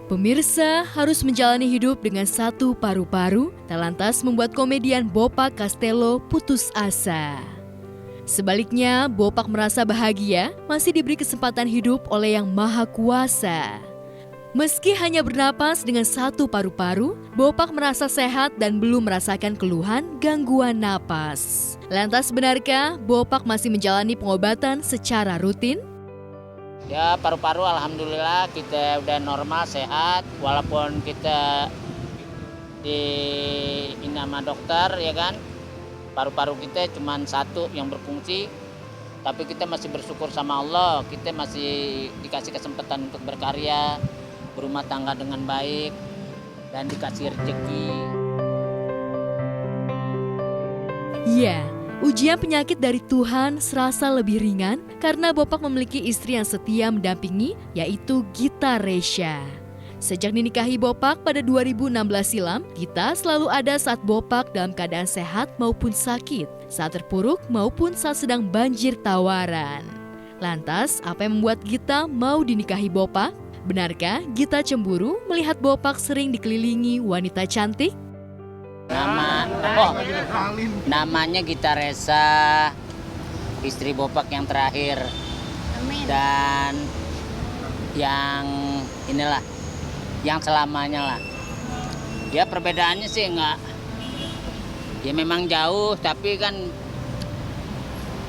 Pemirsa harus menjalani hidup dengan satu paru-paru, tak lantas membuat komedian Bopak Castello putus asa. Sebaliknya, Bopak merasa bahagia masih diberi kesempatan hidup oleh Yang Maha Kuasa. Meski hanya bernapas dengan satu paru-paru, Bopak merasa sehat dan belum merasakan keluhan gangguan napas. Lantas benarkah Bopak masih menjalani pengobatan secara rutin? Ya, paru-paru alhamdulillah kita udah normal, sehat. Walaupun kita di ini sama dokter ya kan, paru-paru kita cuma satu yang berfungsi. Tapi kita masih bersyukur sama Allah, kita masih dikasih kesempatan untuk berkarya, berumah tangga dengan baik, dan dikasih rezeki. Ya, ujian penyakit dari Tuhan serasa lebih ringan karena Bopak memiliki istri yang setia mendampingi, yaitu Gita Resya. Sejak dinikahi Bopak pada 2016 silam, Gita selalu ada saat Bopak dalam keadaan sehat maupun sakit, saat terpuruk maupun saat sedang banjir tawaran. Lantas, apa yang membuat Gita mau dinikahi Bopak? Benarkah Gita cemburu melihat Bopak sering dikelilingi wanita cantik? Namanya Gita Resya, istri Bopak yang terakhir. Amin. Dan yang inilah, yang selamanya lah. Ya perbedaannya sih enggak, ya memang jauh, tapi kan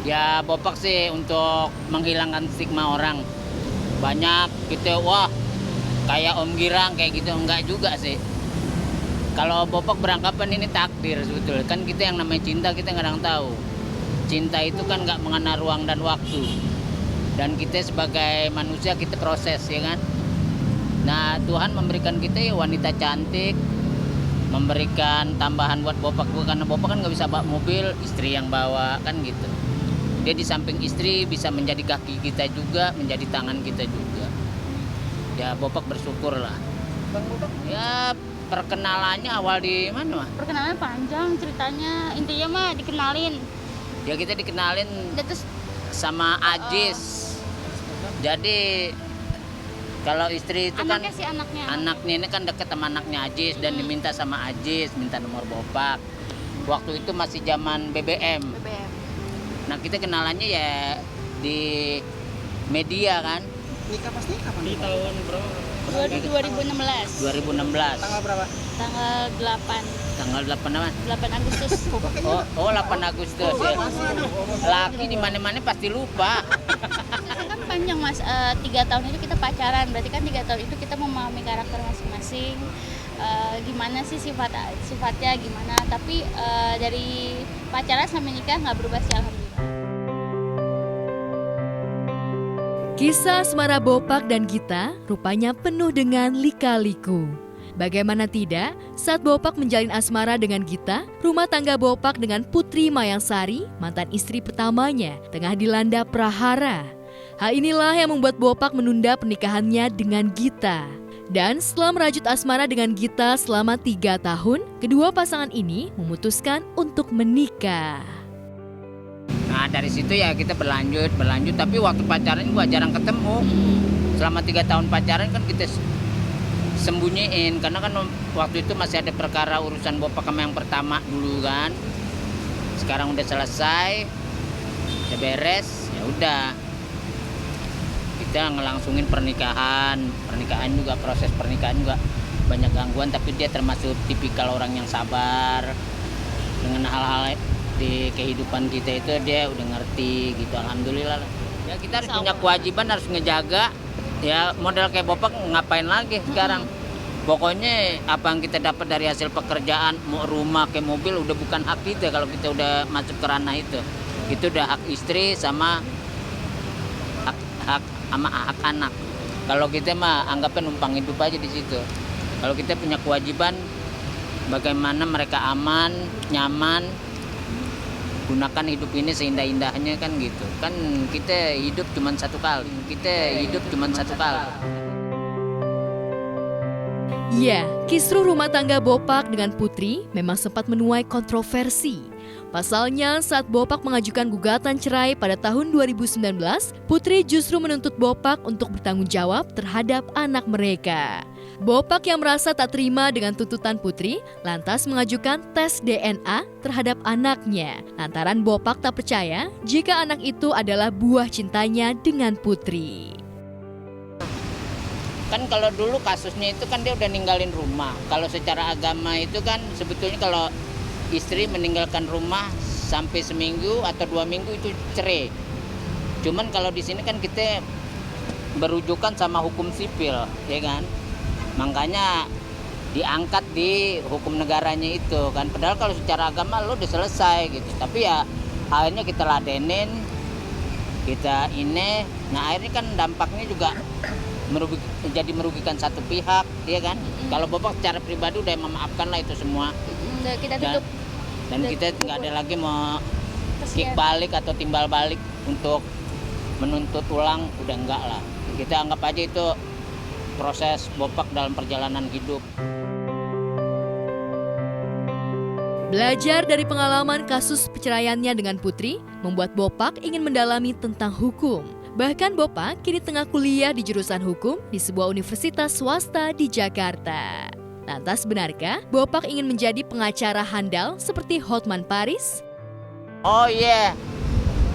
ya Bopak sih untuk menghilangkan stigma orang. Banyak gitu, wah kayak Om Girang kayak gitu, enggak juga sih. Kalau Bopak beranggapan ini takdir sebetulnya. Kan kita yang namanya cinta, kita kadang tahu. Cinta itu kan nggak mengenal ruang dan waktu. Dan kita sebagai manusia kita proses ya kan. Nah Tuhan memberikan kita ya wanita cantik, memberikan tambahan buat Bopak. Karena Bopak kan nggak bisa bawa mobil, istri yang bawa kan gitu. Dia di samping istri bisa menjadi kaki kita juga, menjadi tangan kita juga. Ya Bopak bersyukur lah. Bang Bopak? Ya perkenalannya awal di mana mah? Perkenalan panjang ceritanya, intinya mah dikenalin. Ya kita dikenalin Terus sama Ajis. Jadi kalau istri itu anaknya kan sih anaknya ini kan deket sama anaknya Ajis dan diminta sama Ajis, minta nomor Bopak. Waktu itu masih zaman BBM. BBM. Nah kita kenalannya ya di media kan. Nikah pasti kapan? Di tahun berapa? 2016. 2016. Tanggal berapa? Tanggal 8. Tanggal 8 apa? 8 Agustus. Oh 8 Agustus ya. Laki di mana-mana pasti lupa. Kan panjang Mas, 3 tahun itu kita pacaran. Berarti kan 3 tahun itu kita memahami karakter masing-masing. Gimana sih sifatnya gimana. Tapi dari pacaran sampai nikah nggak berubah sih alhamdulillah. Kisah asmara Bopak dan Gita rupanya penuh dengan lika-liku. Bagaimana tidak, saat Bopak menjalin asmara dengan Gita, rumah tangga Bopak dengan Putri Mayangsari, mantan istri pertamanya, tengah dilanda prahara. Hal inilah yang membuat Bopak menunda pernikahannya dengan Gita. Dan setelah merajut asmara dengan Gita selama 3 tahun, kedua pasangan ini memutuskan untuk menikah. Nah dari situ ya kita berlanjut, tapi waktu pacaran gua jarang ketemu. Selama 3 tahun pacaran kan kita sembunyiin, karena kan waktu itu masih ada perkara urusan Bopak sama yang pertama dulu kan. Sekarang udah selesai, udah beres, ya udah. Kita ngelangsungin pernikahan juga, proses pernikahan juga banyak gangguan, tapi dia termasuk tipikal orang yang sabar dengan hal-hal di kehidupan kita itu. Dia udah ngerti gitu, alhamdulillah. Ya kita harus punya kewajiban, harus ngejaga. Ya model kayak Bopak ngapain lagi sekarang. Pokoknya apa yang kita dapat dari hasil pekerjaan, mau rumah ke mobil, udah bukan hak kita kalau kita udah masuk ke ranah itu. Itu udah hak istri sama hak anak. Kalau kita mah anggapnya numpang hidup aja di situ. Kalau kita punya kewajiban bagaimana mereka aman, nyaman, gunakan hidup ini seindah-indahnya kan gitu. Kan kita hidup cuma satu kali. Ya, kisruh rumah tangga Bopak dengan Putri memang sempat menuai kontroversi. Pasalnya, saat Bopak mengajukan gugatan cerai pada tahun 2019, Putri justru menuntut Bopak untuk bertanggung jawab terhadap anak mereka. Bopak yang merasa tak terima dengan tuntutan Putri lantas mengajukan tes DNA terhadap anaknya. Lantaran Bopak tak percaya jika anak itu adalah buah cintanya dengan Putri. Kan kalau dulu kasusnya itu kan dia udah ninggalin rumah. Kalau secara agama itu kan sebetulnya kalau istri meninggalkan rumah sampai seminggu atau 2 minggu itu cerai. Cuman kalau di sini kan kita berujukan sama hukum sipil, ya kan? Makanya diangkat di hukum negaranya itu kan. Padahal kalau secara agama lo udah selesai gitu. Tapi ya akhirnya kita ladenin, kita ini. Nah akhirnya kan dampaknya juga jadi merugikan satu pihak, ya kan? Kalau Bopak secara pribadi udah memaafkan lah itu semua. Kita tutup. Dan kita nggak ada lagi mau kick balik atau timbal balik untuk menuntut ulang, udah enggak lah. Kita anggap aja itu proses Bopak dalam perjalanan hidup. Belajar dari pengalaman kasus perceraiannya dengan Putri membuat Bopak ingin mendalami tentang hukum. Bahkan Bopak kini tengah kuliah di jurusan hukum di sebuah universitas swasta di Jakarta. Lantas benarkah Bopak ingin menjadi pengacara handal seperti Hotman Paris? Oh iya,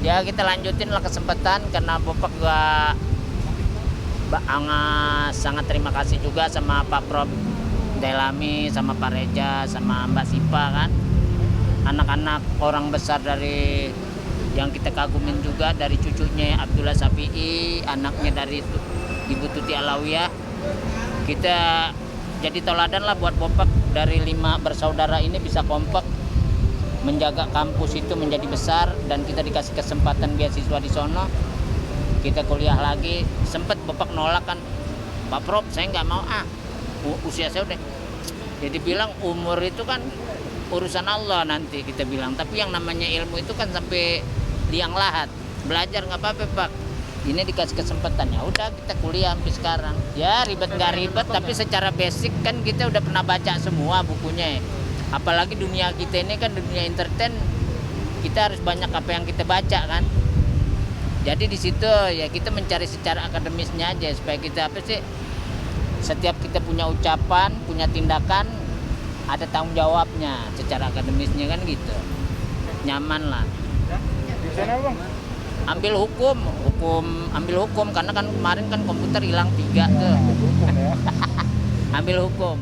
ya kita lanjutin lah kesempatan karena Bopak juga sangat terima kasih juga sama Pak Prof Delami, sama Pak Reja, sama Mbak Sipa kan. Anak-anak orang besar dari yang kita kagumin juga, dari cucunya Abdullah Safi'i, anaknya dari Ibu Tuti Alawiyah. Kita jadi teladan lah buat Bopak, dari 5 bersaudara ini bisa kompak menjaga kampus itu menjadi besar, dan kita dikasih kesempatan beasiswa di sono. Kita kuliah lagi, sempet Bopak nolak kan, Pak Prof saya nggak mau usia saya udah. Jadi bilang umur itu kan urusan Allah nanti, kita bilang. Tapi yang namanya ilmu itu kan sampai liang lahat. Belajar nggak apa-apa Pak. Ini dikasih kesempatan, ya udah kita kuliah sampai sekarang. Ya ribet nggak ribet, tapi secara basic kan kita udah pernah baca semua bukunya. Apalagi dunia kita ini kan dunia entertain, kita harus banyak apa yang kita baca kan. Jadi di situ ya kita mencari secara akademisnya aja supaya kita setiap kita punya ucapan, punya tindakan ada tanggung jawabnya secara akademisnya kan gitu. Nyaman lah. Di sana Bang? Ambil hukum karena kan kemarin kan komputer hilang 3 tuh. Hukum ya. Ambil hukum.